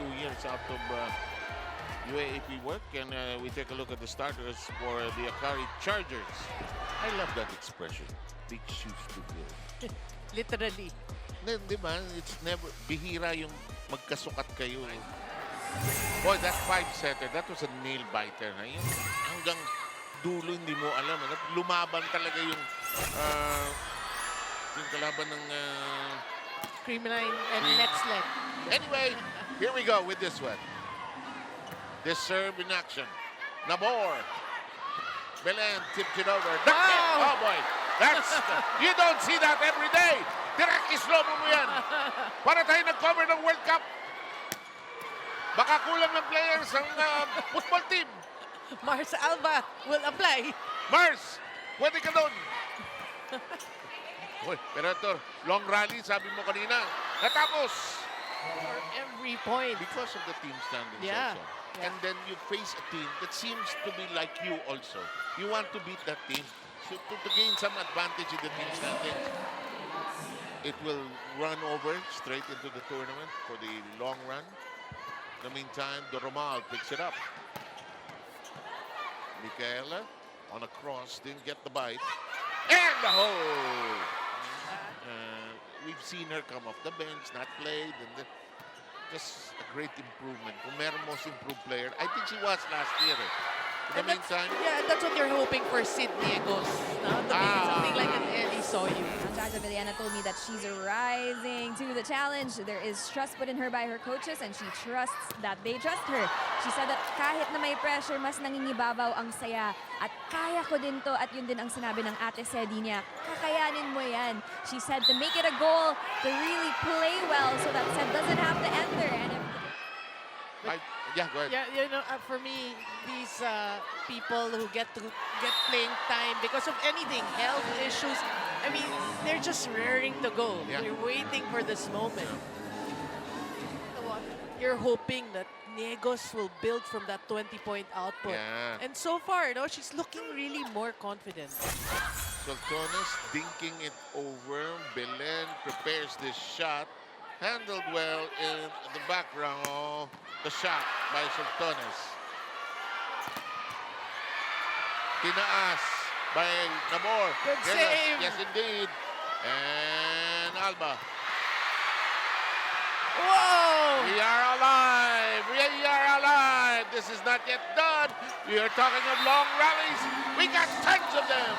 2 years out of UAAP work, and we take a look at the starters for the Akari Chargers. I love that expression. Big shoes to fill. Literally. Di ba? It's never, bihira yung magkasukat kayo. Boy, that 5-setter, that was a nail-biter. Yung hanggang dulo hindi mo alam. Lumaban talaga yung kalaban ng... Creamline and next leg. Anyway, here we go with this one. This serve in action. Nabor. Belen tipped it over. Wow! Oh boy. That's, you don't see that every day. Direct islobo mo yan. Para tayo nag-cover ng World Cup. Baka kulang ng players ang football team. Mars Alba will apply. Mars, pwede ka doon. Uy, pero ito, long rally, sabi mo kanina. Natapos. For every point. Because of the team standings Yeah. also. Yeah. And then you face a team that seems to be like you also. You want to beat that team. So to gain some advantage in the team standings. It will run over straight into the tournament for the long run. In the meantime, Doromal picks it up. Michaela on a cross, didn't get the bite. And the hole! We've seen her come off the bench, not played, and just a great improvement. Kung meron most improved player, I think she was last year. In the meantime, Yeah, that's what you're hoping for Sydney Egos. No? To be something like an Ellie Soyu. Jaja Villena told me that she's rising to the challenge. There is trust put in her by her coaches, and she trusts that they trust her. She said that kahit na may pressure, mas nangingibabaw ang saya. At kaya ko din to, at yun din ang sinabi ng ate Sedi niya, kakayanin mo yan. She said to make it a goal, to really play well so that Sed doesn't have to enter. And if yeah, go ahead. Yeah, you know, for me, these people who get playing time because of anything, health issues, I mean, they're just raring to go. Yeah. They're waiting for this moment. You're hoping that Negos will build from that 20-point output. Yeah. And so far, you know, she's looking really more confident. Sultones dinking it over. Belen prepares this shot. Handled well in the background. Oh, the shot by Sultones. Tinaas by Nabor. Good save. Yes, indeed. And Alba. Whoa! We are alive. We are alive. This is not yet done. We are talking of long rallies. We got tons of them.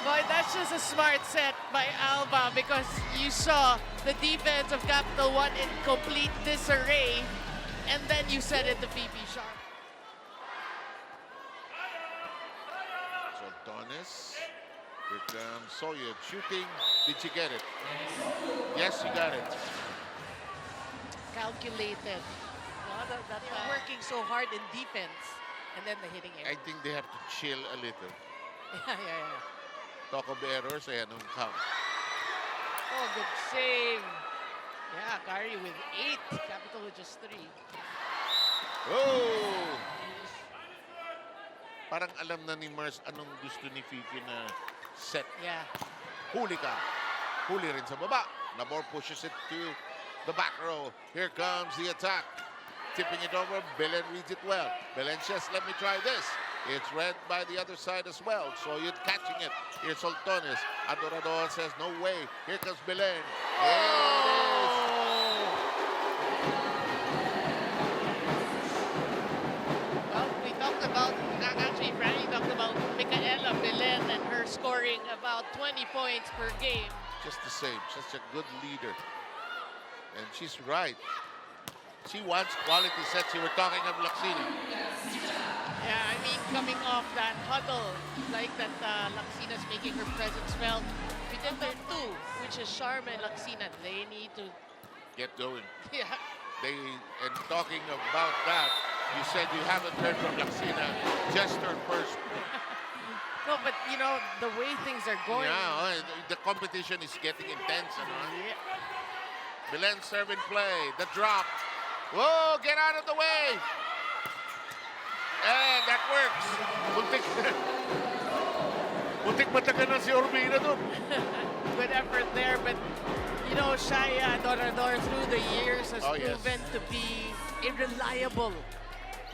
Boy, that's just a smart set by Alba because you saw the defense of Capital One in complete disarray, and then you set it to PP Sharp. Sultones. Here comes Sawyer shooting. Did she get it? Yes, she got it. Calculated. Working so hard in defense, and then the hitting I air. think they have to chill a little. Yeah. Talk of errors, ayan ang count. Oh, good save. Yeah, Akari with 8. Capital with just 3. Oh! Parang alam na ni Mars anong gusto ni Fifi na set. Yeah. Huli ka. Huli rin sa baba. Nabor pushes it to the back row. Here comes the attack. Tipping it over. Belen reads it well. Belen says, let me try this. It's read by the other side as well. So you're catching it. Here's Sultones. Adorador says, no way. Here comes Belen. There it is. Well, we talked about, actually, Franny talked about Micaela Belen and her scoring about 20 points per game. Just the same. Such a good leader. And she's right. She wants quality sets. You were talking of Laksina. Yeah, I mean, coming off that huddle, like that Laksina's making her presence felt. We did their 2, which is Sharma and Laksina. They need to, Get going. yeah. And talking about that, you said you haven't heard from Laksina. Just her first. No, but you know, the way things are going. Yeah, the competition is getting intense. Yeah. Belen serving play. The drop. Whoa, get out of the way. And that works. Muntik matagal na si Urbina doon. Good effort there, but you know, Shaya Dorador through the years has Oh, yes. proven to be irreliable.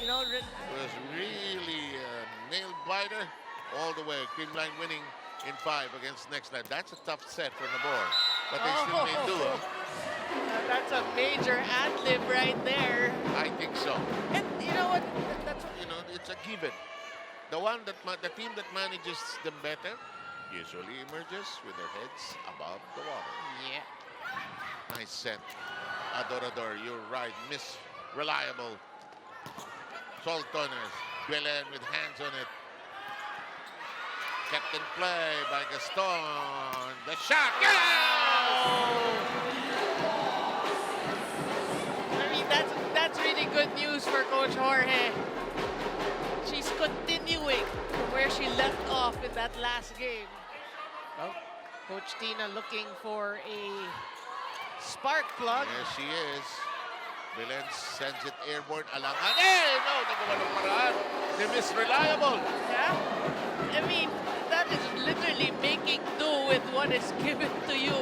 You know, Was really a nail-biter all the way. Creamline winning in 5 against next night. That's a tough set for Nabor, but they still may do it. That's a major ad-lib right there. I think so. And you know what? That's You know, it's a given. The team that manages them better usually emerges with their heads above the water. yeah. Nice set. Adorador, you're right. Miss Reliable. Soltoners. Belen with hands on it. Kept in play by Gaston. The shot. Yes! I mean, that's really good news for Coach Jorge. She's continuing from where she left off in that last game. Well, Coach Tina looking for a spark plug. Yes, she is. Belen sends it airborne. Alangan. Eh, no, nagawa ng paraan. They miss Reliable. Yeah? I mean, that is literally making do with what is given to you.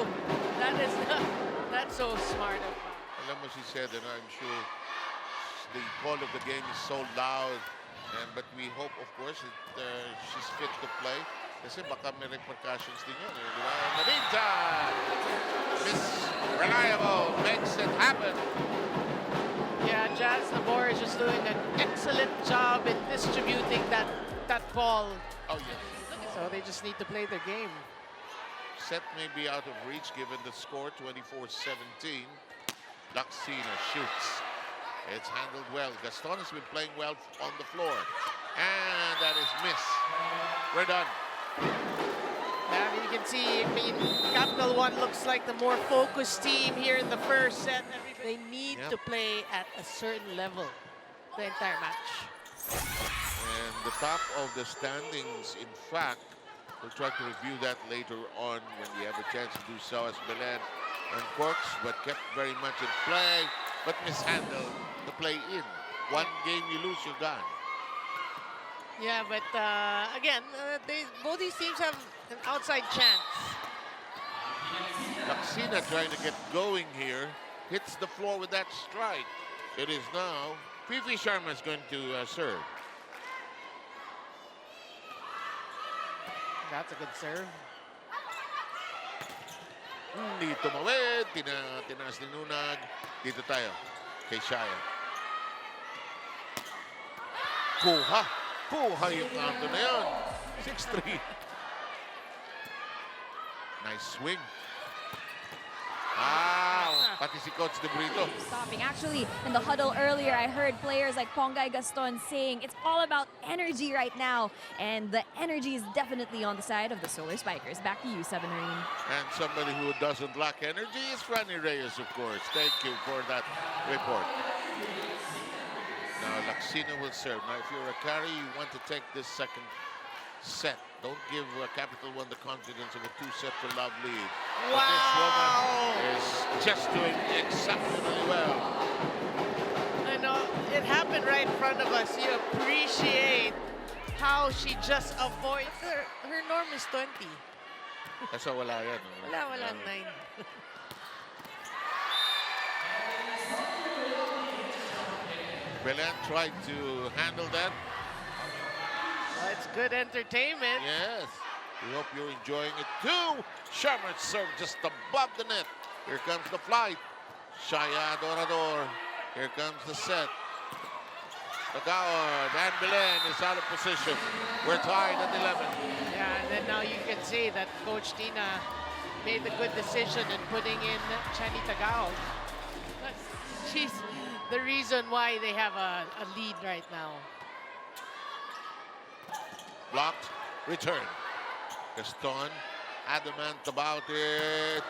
That's so smart of her. Alam mo, she said, and I'm sure the call of the game is so loud. But we hope, of course, that she's fit to play. Kasi baka may repercussions din yun. Di ba? In the meantime, Miss Reliable makes it happen. Yeah, Jazz Nabor is just doing an excellent job in distributing that ball. Oh, yes. So they just need to play their game. Set may be out of reach given the score, 24-17. Luxina shoots. It's handled well. Gaston has been playing well on the floor. And that is miss. We're done. Yeah, I mean, you can see, Capital One looks like the more focused team here in the first set. They need to play at a certain level the entire match. And the top of the standings, in fact, we'll try to review that later on when we have a chance to do so, as Belen and Corks, but kept very much in play, but mishandled the play in. One game you lose, you're gone. Yeah, but again, both these teams have an outside chance. Luxina trying to get going here, hits the floor with that strike. It is now PV Sharma is going to serve. That's a good serve. Hindi tumawid, tinaas ni Nunag. Dito tayo kay Shaya. Kuha yung kanto na yun. 6-3. Nice swing. Pati si Coach De Brito. Stopping. Actually, in the huddle earlier, I heard players like Pongay Gaston saying it's all about energy right now. And the energy is definitely on the side of the Solar Spikers. Back to you, Sevenarine. And somebody who doesn't lack energy is Franny Reyes, of course. Thank you for that report. Now, Luxina will serve. Now, if you're Akari, you want to take this second set. Don't give Capital One the confidence of a 2-set to love lead. Wow! But this woman is just doing exceptionally well. I know, it happened right in front of us. You appreciate how she just avoids her norm is 20. Kasi wala yan. Wala 9. Belen tried to handle that. Well, it's good entertainment. Yes. We hope you're enjoying it too. Sharma served just above the net. Here comes the flight. Shaya Dorador. Here comes the set. Tagawa and Belen is out of position. We're tied at 11. Yeah, and then now you can see that Coach Tina made the good decision in putting in Chani Tagao. She's the reason why they have a lead right now. Blocked. Return. Gaston adamant about it.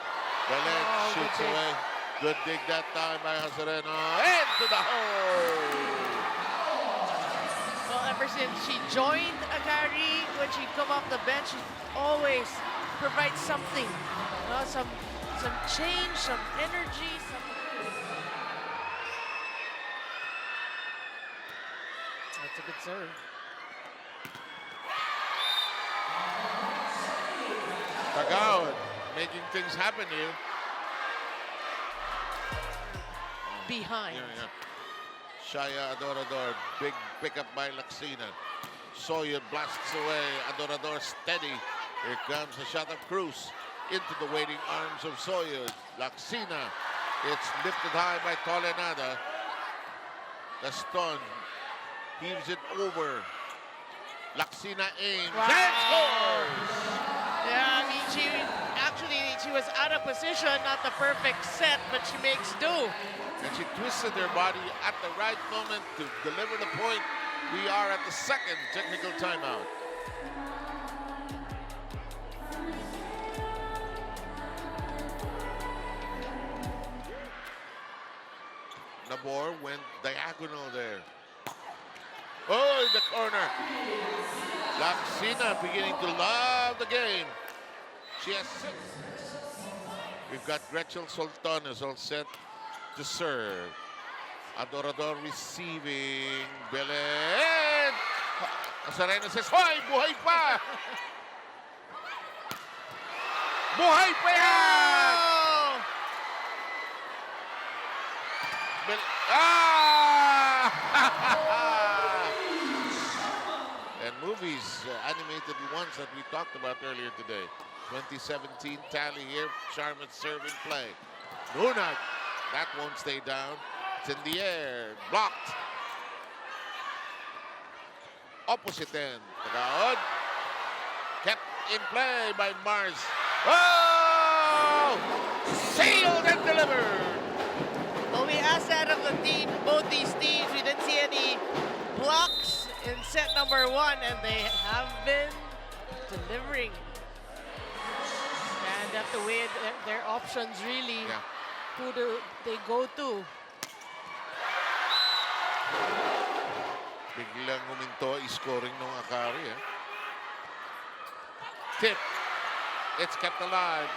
Belen shoots away. Good dig that time by Hazareno. Into the hole. Well, ever since she joined Akari, when she come off the bench, she always provides something. Some change, some energy, That's a good serve. Tagawad making things happen here. Behind. Shaya Adorador, big pickup by Laksina. Soyud blasts away. Adorador steady. Here comes a shot of Cruz into the waiting arms of Soyud. Laksina. It's lifted high by Tolenada. Gaston heaves it over. Laksina aims and scores! Yeah, I mean, she was out of position, not the perfect set, but she makes do. And she twisted her body at the right moment to deliver the point. We are at the second technical timeout. Nabor went diagonal there. Oh, in the corner. Laksina beginning to love the game. She has six. We've got Gretchen Sultanes all set to serve. Adorador receiving. Belen. Nazareno says, hoy, buhay pa! Buhay pa yan! And movies, animated ones that we talked about earlier today. 2017 tally here, Charmant serving play. Nunag, that won't stay down. It's in the air, blocked. Opposite end, Tagaod. Kept in play by Mars. Oh! Sailed and delivered! Well, we asked that of the team, both these teams. We didn't see any blocks in set number 1, and they have been delivering. And have to weigh their options, really. Yeah. Who do they go to? Biglang huminto scoring ng Akari. Tip. It's kept alive.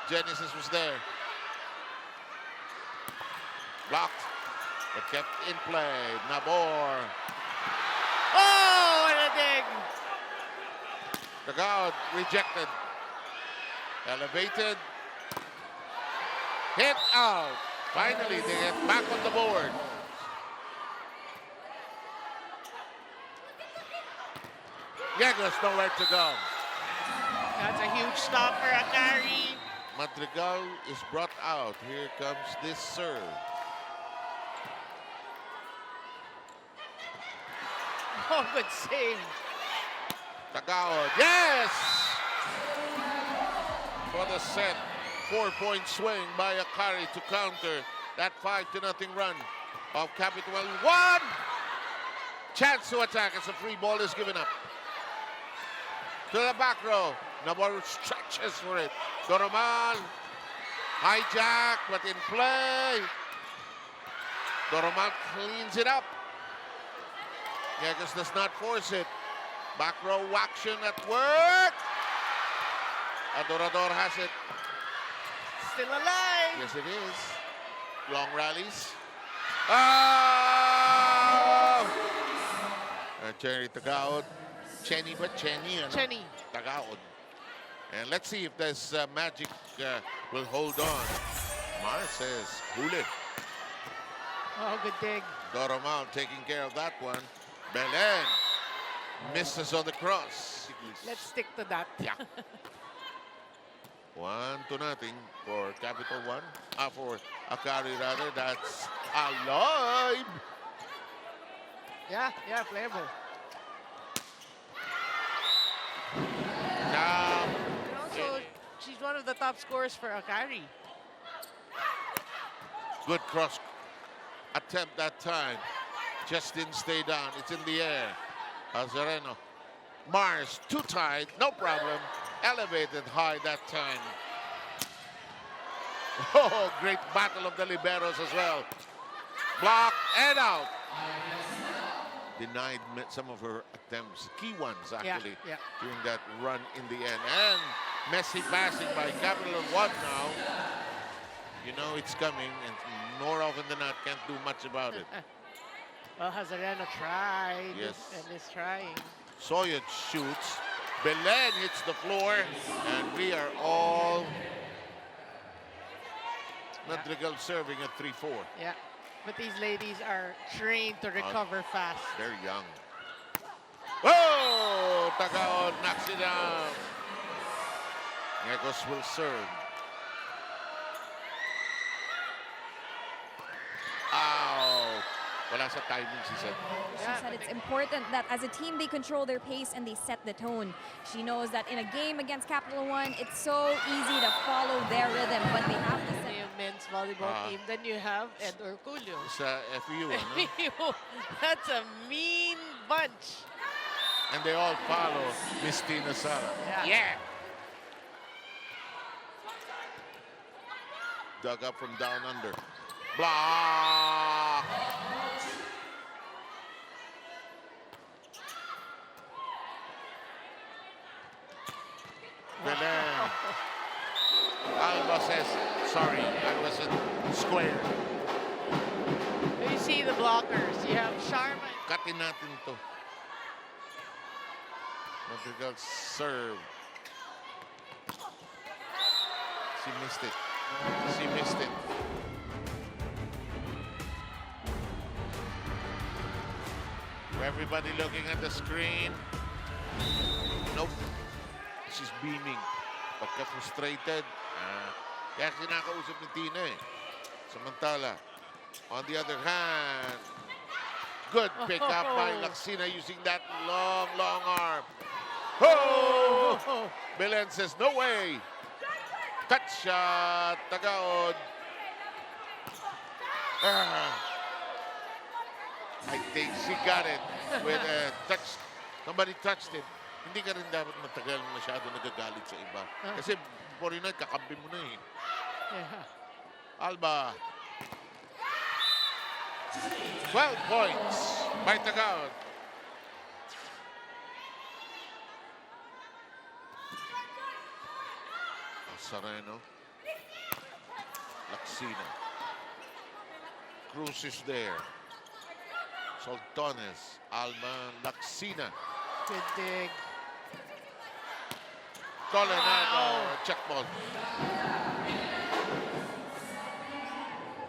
Genesis was there. Blocked, but kept in play. Nabor. Oh, what a dig! Tagaud rejected. Elevated. Hit out. Finally, they get back on the board. Yego's nowhere to go. That's a huge stop for Akari. Madrigal is brought out. Here comes this serve. Oh, good save. Tagaud, yes! For the set, 4-point swing by Akari to counter that 5-0 run of Capital 1. Chance to attack as a free ball is given up. To the back row, Navarro stretches for it. Doromal, hijack, but in play. Doromal cleans it up. Yegas does not force it. Back row action at work. Adorador has it. Still alive. Yes, it is. Long rallies. Oh! Cherry Tagaud. Chenny, but Chenny. Chenny. Tagaud. And let's see if this magic will hold on. Mar says, huli. Oh, good dig. Doromal taking care of that one. Belen misses on the cross. Let's stick to that. Yeah. 1-0 for Capital 1. For Akari rather. That's alive. Yeah, playable. Now, And also, she's one of the top scorers for Akari. good cross attempt that time. Just didn't stay down. It's in the air. Azareno. Mars, too tight, no problem. Elevated high that time. Oh, great battle of the liberos as well. Block and out. Denied some of her attempts, key ones actually, Yeah. during that run in the end. And messy passing by Capital 1 now. You know it's coming, and more often than not, can't do much about it. Well, Hazareno tried Yes. and is trying. Soyot shoots. Belen hits the floor, and we are all Madrigal serving at 3-4. Yeah. But these ladies are trained to recover fast. They're young. Oh! Tagaon knocks it down. Negos will serve. Ow! Wala sa timing, she said. She said it's important that as a team they control their pace and they set the tone. She knows that in a game against Capital One, it's so easy to follow their rhythm, but they have to set. Yung men's volleyball team. Then you have Ed Orculio. Sa FEU, ano? That's a mean bunch. And they all follow Miss Tina Sara. Yeah. Dug up from down under. Block! Belen. Alba says, sorry, I wasn't square. You see the blockers. You have Sharma. Katin natin to. Madrigal serve. She missed it. She missed it. Everybody looking at the screen. Nope. She's beaming. Pagka frustrated. Kaya kinakausap ni Tina eh. Samantala, on the other hand, good pick up by Laksina using that long arm. Oh! Belen says, no way. Touch shot. Tagaod. I think she got it with a touch. Somebody touched it. Hindi ka rin dapat matagal masyado nagagalit sa iba. Kasi before you know, kakampi mo na eh. Yeah. Alba. 12 points by Tagaod. Sareno. Laksina. Cruz is there. Soltones. Alba. Laksina. Good dig. Coronado. Check ball.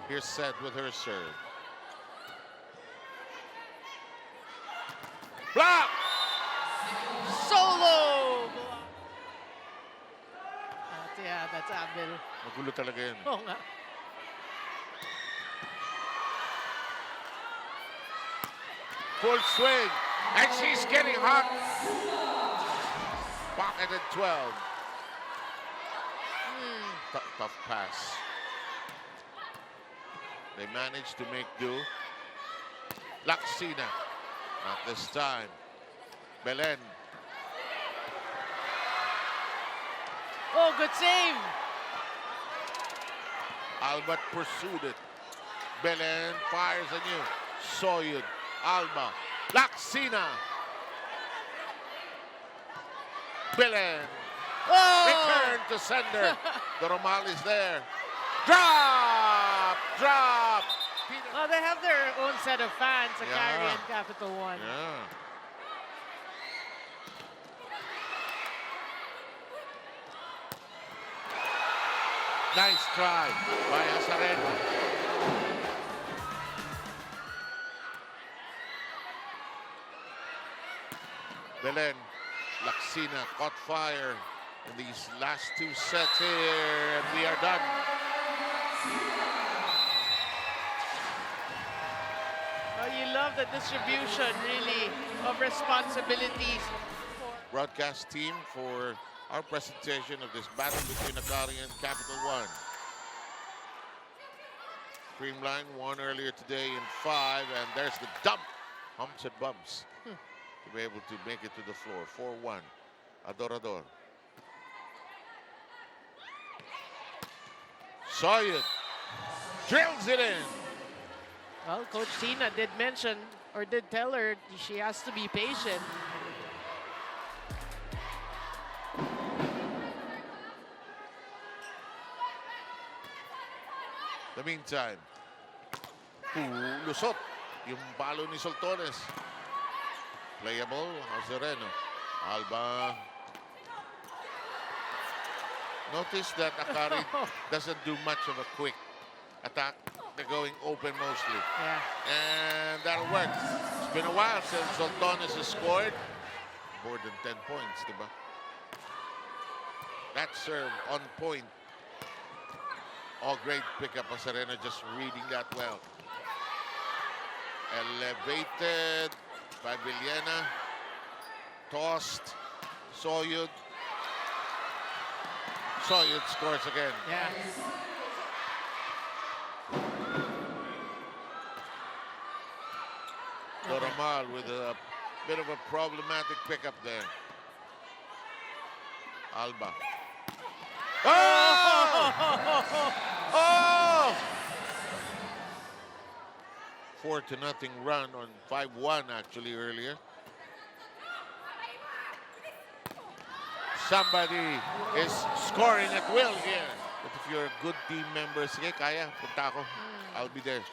Here's Set with her serve. Block! Solo! That's Abel. Magulo talaga yun. Oo nga. Full swing. And she's getting hot. Pocketed 12. Tough pass. They managed to make do. Laksina. Not this time. Belen. Oh, good save. Alba pursued it. Belen fires anew. Soyud. Alba. Laksina. Belen. Oh! Return to sender. The Romal is there. Drop! Drop! Well, they have their own set of fans, Akari Yeah. and Capital One. Yeah. Nice try by Azareno. Belen, Laksina caught fire in these last two sets here, and we are done. Well, you love the distribution, really, of responsibilities. Broadcast team for our presentation of this battle between Akari and Capital One. Streamline won earlier today in 5, and there's the dump. Humps and bumps to be able to make it to the floor. 4-1. Adorador. Soyud drills it in. Well, Coach Tina did mention, or did tell her, she has to be patient. The meantime, lusot yung palo ni Soltones. Playable, Azareno. Alba Notice that Akari doesn't do much of a quick attack. They're going open mostly. Yeah. And that'll work. It's been a while since Sultanes has scored. More than 10 points, diba? That serve on point. Oh, great pickup of Serena, just reading that well. Elevated by Villena. Tossed. Soyud. Soyud scores again. Yeah. Doramal with a bit of a problematic pickup there. Alba. Oh! Oh! 4-0 run on 5-1 actually earlier. Somebody is scoring at will here. But if you're a good team member, sige, kaya, punta ako. I'll be there.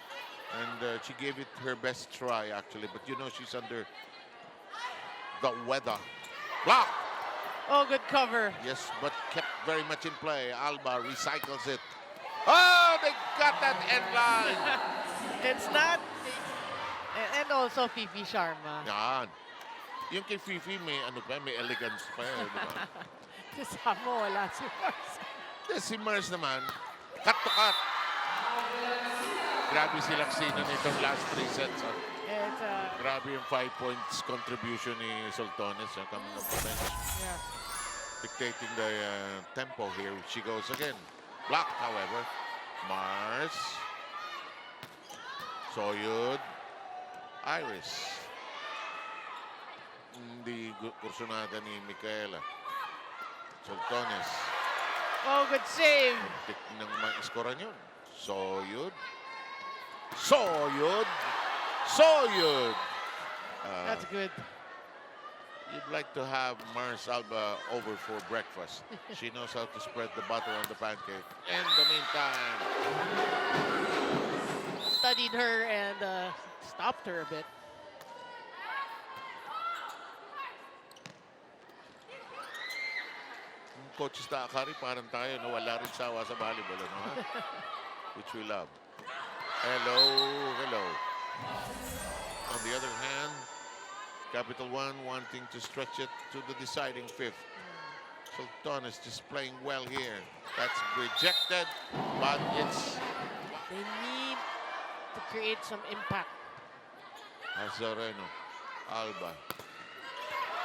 And she gave it her best try, actually. But you know she's under the weather. Block! Oh, good cover. Yes, but kept very much in play. Alba recycles it. Oh, they got that end line. It's not. And also Fifi Sharma. Yan. Yung kay Fifi, may ano pa, may elegance pa. Diba? Kasama wala si Mars. Si Mars naman, cut to cut. Grabe silang sino nitong last 3 sets. Huh? It's, Grabe yung 5 points contribution ni Sultanes coming off the bench. yeah. Dictating the tempo here. She goes again. Blocked, however. Mars. Soyud. Iris. Hindi kursunada ni Micaela. Sultanes. Oh, good save. Tik nang ma-scorean yun. Soyud. Soyud. Soyud. That's good. You'd like to have Mars Alba over for breakfast. She knows how to spread the butter on the pancake. In the meantime, Studied her and stopped her a bit. Coaches na Akari, parang tayo, no? Wala rin sawa sa volleyball, no? Which we love. Hello, hello. On the other hand, Capital One wanting to stretch it to the deciding fifth. Sultanes just playing well here. That's rejected, but it's They need to create some impact. Azareno, Alba.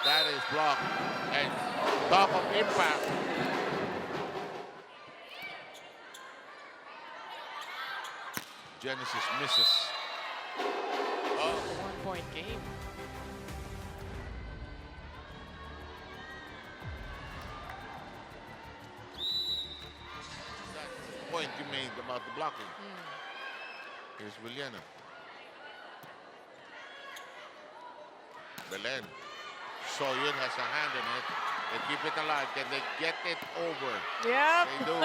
That is blocked. And talk of impact. Genesis misses. Oh, It's a one-point game. that point you made about the blocking. Here's Villena. Belen. Soyun has a hand in it. They keep it alive. Can they get it over? Yep. They do.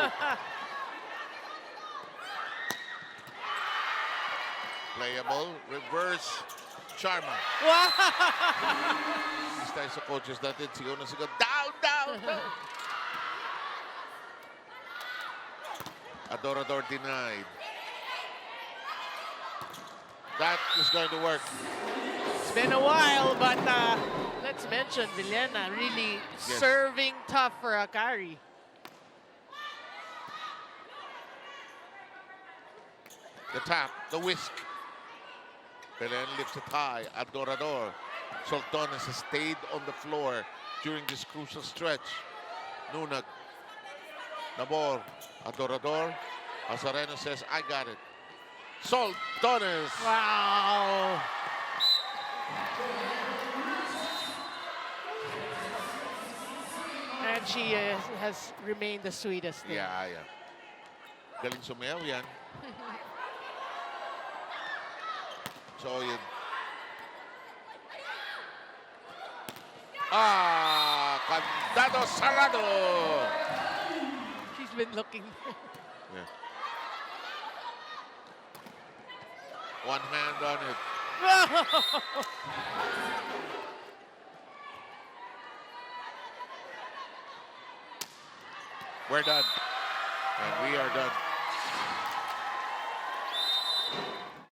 Playable. Reverse. Charma. Wow. These tayo sa coaches natin. Sigaw na sigaw. Down, down, down. Adorador denied. That is going to work. It's been a while, but let's mention Villena really serving tough for Akari. The tap, the whisk. Belen lifts it high. Adorador. Sultanes has stayed on the floor during this crucial stretch. Nunag. Nabor. Adorador. Azareno says, I got it. Sultanes. Wow. And she has remained the sweetest thing. Yeah, yeah. Galing sumayaw yan. So yun. Candado Sarado. She's been looking. Yeah. One hand on it. We're done. And we are done.